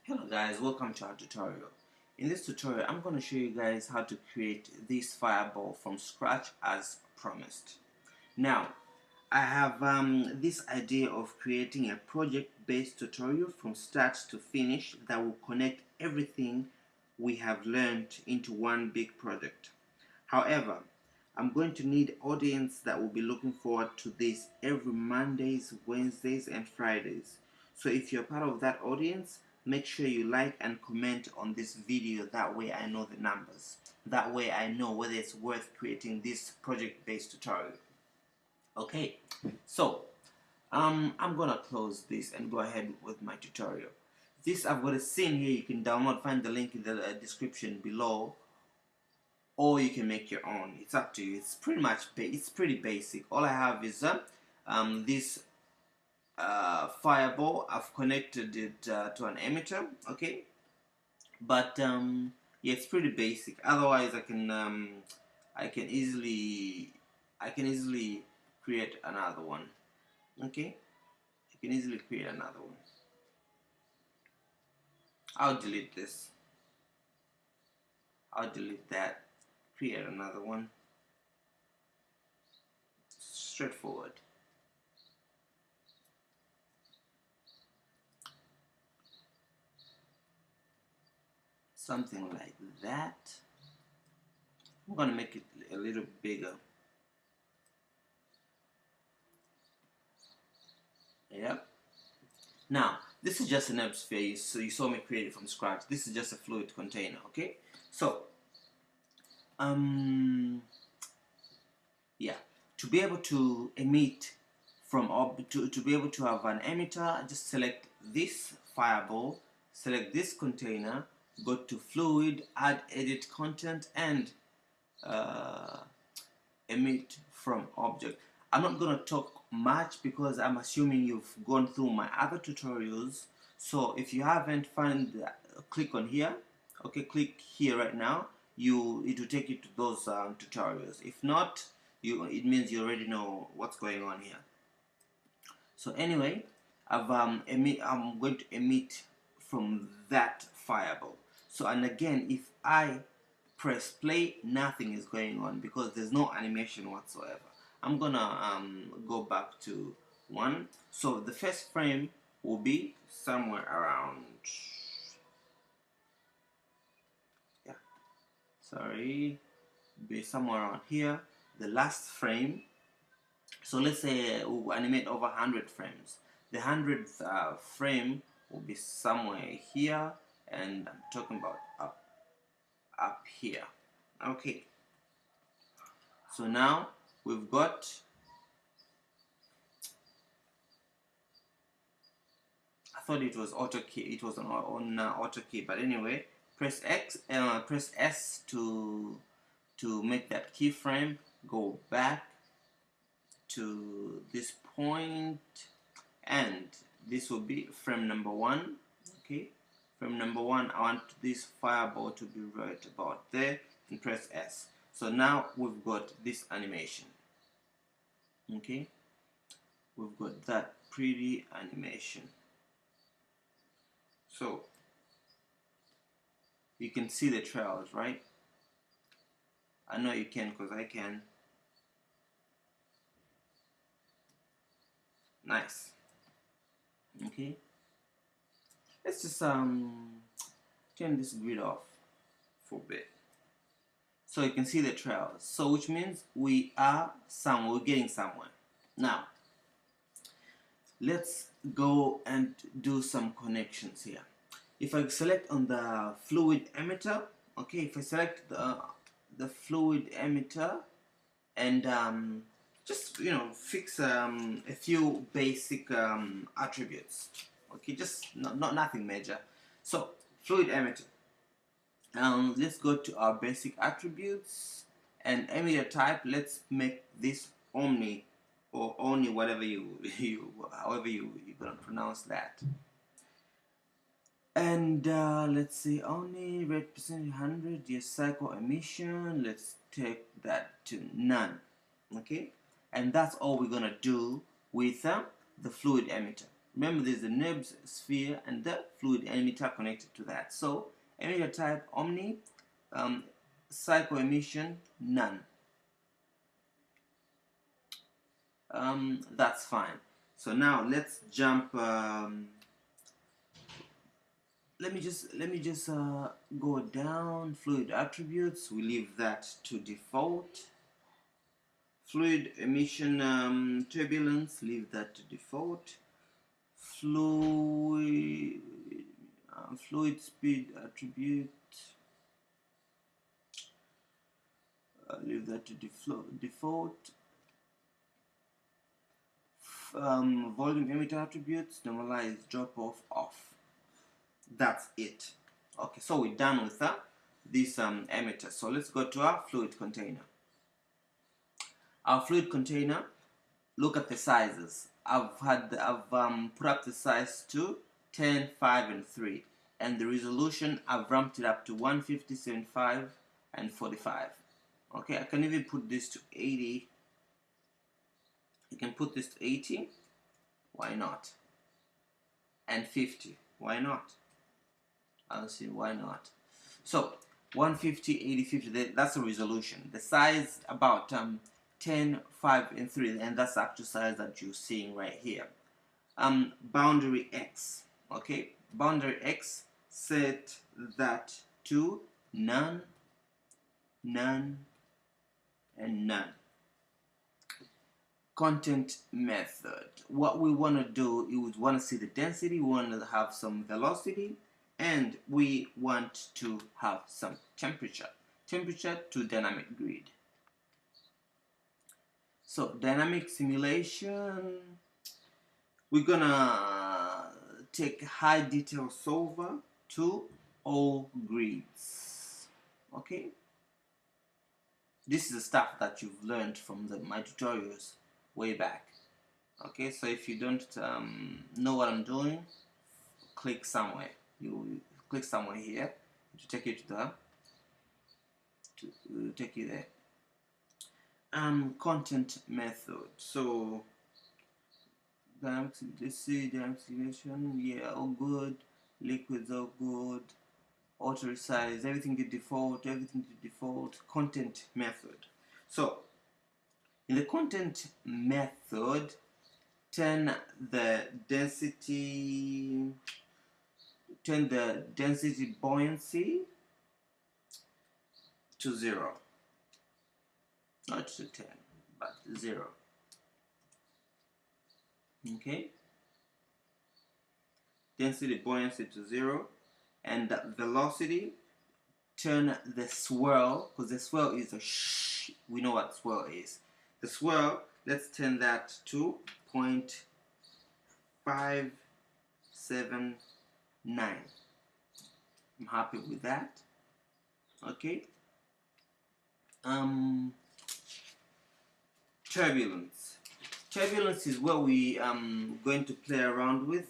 Hello guys, welcome to our tutorial. In this tutorial, I'm going to show you guys how to create this fireball from scratch as promised. Now, I have this idea of creating a project-based tutorial from start to finish that will connect everything we have learned into one big project. However, I'm going to need audience that will be looking forward to this every Mondays, Wednesdays, and Fridays. So if you're part of that audience, make sure you like and comment on this video. That way I know the numbers. That way I know whether it's worth creating this project-based tutorial. Okay, so I'm gonna close this and go ahead with my tutorial. This I've got a scene here you can download. Find the link in the description below, or you can make your own. It's up to you. It's pretty much it's pretty basic. All I have is this fireball. I've connected it to an emitter. Okay, but yeah, it's pretty basic. Otherwise, I can easily create another one. Okay, I can easily create another one. I'll delete this. I'll delete that. Create another one. Straightforward. Something like that. I'm gonna make it a little bigger. Yep. Now, this is just an atmosphere. So you saw me create it from scratch. This is just a fluid container. Okay. So, yeah, to be able to emit from to be able to have an emitter, just select this fireball, select this container, go to fluid, add edit content, and emit from object. I'm not going to talk much because I'm assuming you've gone through my other tutorials. So if you haven't found, click on here. Okay, click here right now. It will take you to those tutorials. If not, it means you already know what's going on here. So anyway, I'm going to emit from that fireball. So, and again, if I press play, nothing is going on because there's no animation whatsoever. I'm gonna go back to 1. So the first frame will be somewhere around, be somewhere around here. The last frame, so let's say we'll animate over 100 frames. The 100th frame will be somewhere here, and I'm talking about up here. Okay, so now we've got, I thought it was auto key, it was on auto key, but anyway, press S to make that keyframe. Go back to this point, and this will be frame number 1. Okay, frame number 1, I want this fireball to be right about there, and press S. So now we've got this animation. Okay, we've got that pretty animation. So you can see the trails, right? I know you can because I can. Nice. Okay, let's just turn this grid off for a bit so you can see the trails. So which means we're getting somewhere. Now let's go and do some connections here. If I select on the fluid emitter, okay, if I select the fluid emitter and just fix a few basic attributes, okay, just nothing major. So fluid emitter, let's go to our basic attributes and emitter type. Let's make this omni or only, whatever however you're gonna pronounce that. And let's see, only rate percent 100, yes, cycle emission, let's take that to none. Okay, and that's all we're gonna do with the fluid emitter. remember there's the nibs, sphere, and the fluid emitter connected to that. So emitter type omni, cycle emission none. That's fine. So now let's jump. Let me just go down. Fluid attributes, we leave that to default. Fluid emission turbulence, leave that to default. Fluid speed attribute, leave that to default. Volume emitter attributes, normalize drop off. That's it. Okay, so we're done with this emitter. So let's go to our fluid container. Our fluid container, look at the sizes. I've put up the size to 10, 5, and 3, and the resolution I've ramped it up to 150, 75, and 45. Okay, I can even put this to 80. You can put this to 80. Why not? And 50. Why not? I don't see why not. So 150, 80, 50. That's the resolution. The size about 10, 5, and 3, and that's the actual size that you're seeing right here. Boundary X, okay? Boundary X, set that to none, none, and none. Content method. What we want to do is we want to see the density, we want to have some velocity, and we want to have some temperature. Temperature to dynamic grid. So dynamic simulation, we're gonna take high detail solver to all grids. Okay, this is the stuff that you've learned from my tutorials way back. Okay, so if you don't know what I'm doing, click somewhere. You click somewhere here to take you to take you there. Content method. So let's see, dynamic simulation, yeah, all good. Liquids all good. Auto resize, everything to default, everything to default. Content method. So in the content method, turn the density buoyancy to 0. Not to 10, but 0. Okay? Density buoyancy to 0. And the velocity, turn the swirl, because the swirl is a shh. We know what swirl is. The swirl, let's turn that to 0.579. I'm happy with that. Okay. Turbulence. Turbulence is what we going to play around with.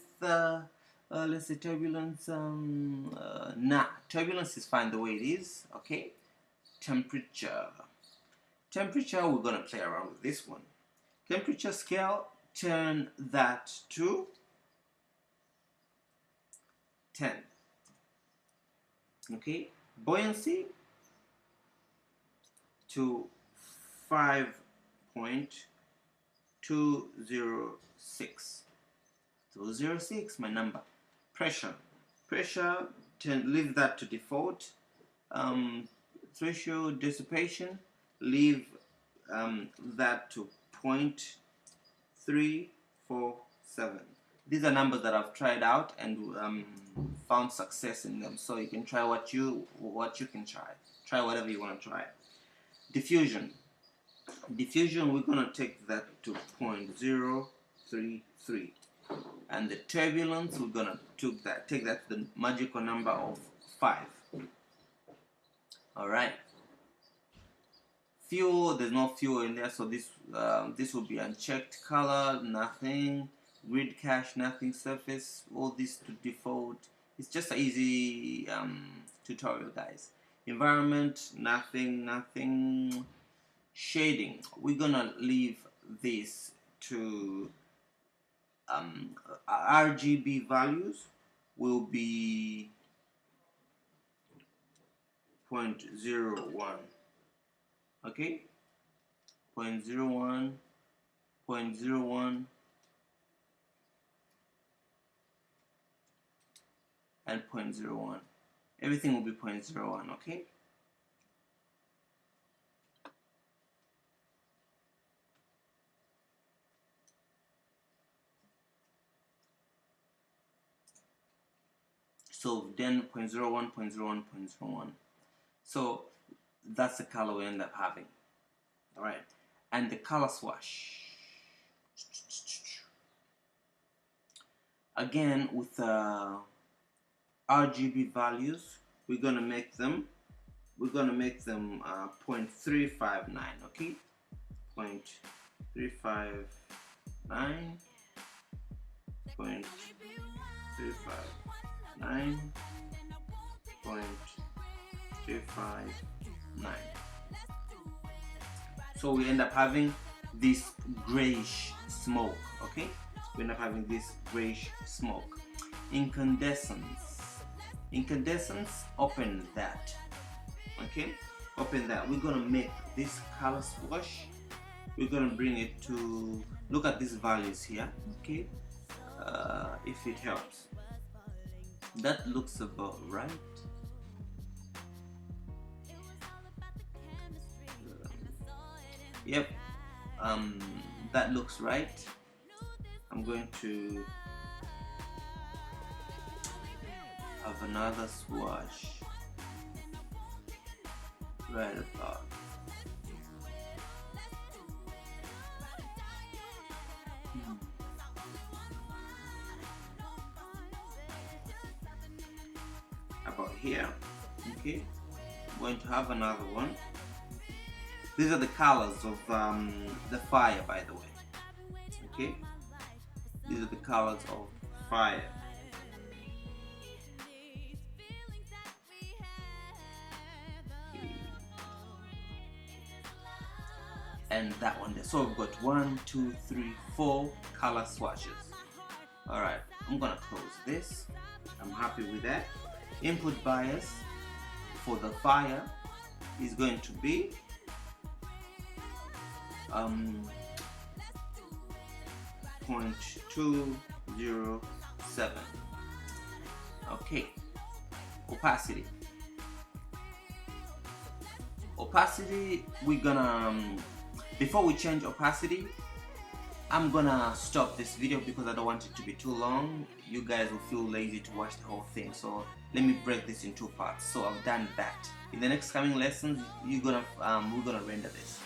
Let's say turbulence. Turbulence is fine the way it is. Okay. Temperature. Temperature, we're gonna play around with this one. Temperature scale, turn that to 10. Okay. Buoyancy to 5.206. 206, my number. Pressure, leave that to default. Threshold dissipation, leave that to 0.347. These are numbers that I've tried out and found success in them. So you can try what you can try. Try whatever you want to try. Diffusion, we're gonna take that to 0.033. And the turbulence, we're gonna take that to the magical number of 5. All right. Fuel, there's no fuel in there, so this will be unchecked. Color, nothing. Grid cache, nothing. Surface, all this to default. It's just an easy tutorial, guys. Environment, nothing. Shading, we're gonna leave this to RGB values will be 0.01. Okay, 0.01, 0.01, and 0.01. Everything will be 0.01. Okay. So then 0.01, 0.01, 0.01. So that's the color we end up having. All right, and the color swatch. Again, with RGB values, we're gonna make them 0.359. Okay, 0.359, 0.359, 0.359. So we end up having this grayish smoke. Okay, we end up having this grayish smoke. Incandescence, open that. Okay, open that. We're gonna make this color swatch. We're gonna bring it to, look at these values here. Okay, if it helps. That looks about right. Yep, that looks right. I'm going to have another swatch right about. About here. Okay, I'm going to have another one. These are the colors of the fire, by the way. Okay, these are the colors of fire. And that one there. So we've got 1, 2, 3, 4 color swatches. All right, I'm gonna close this. I'm happy with that. Input bias for the fire is going to be 0.207. Okay, opacity, we're gonna before we change opacity, I'm gonna stop this video because I don't want it to be too long. You guys will feel lazy to watch the whole thing, so let me break this in 2 parts. So I've done that. In the next coming lessons, we're gonna render this.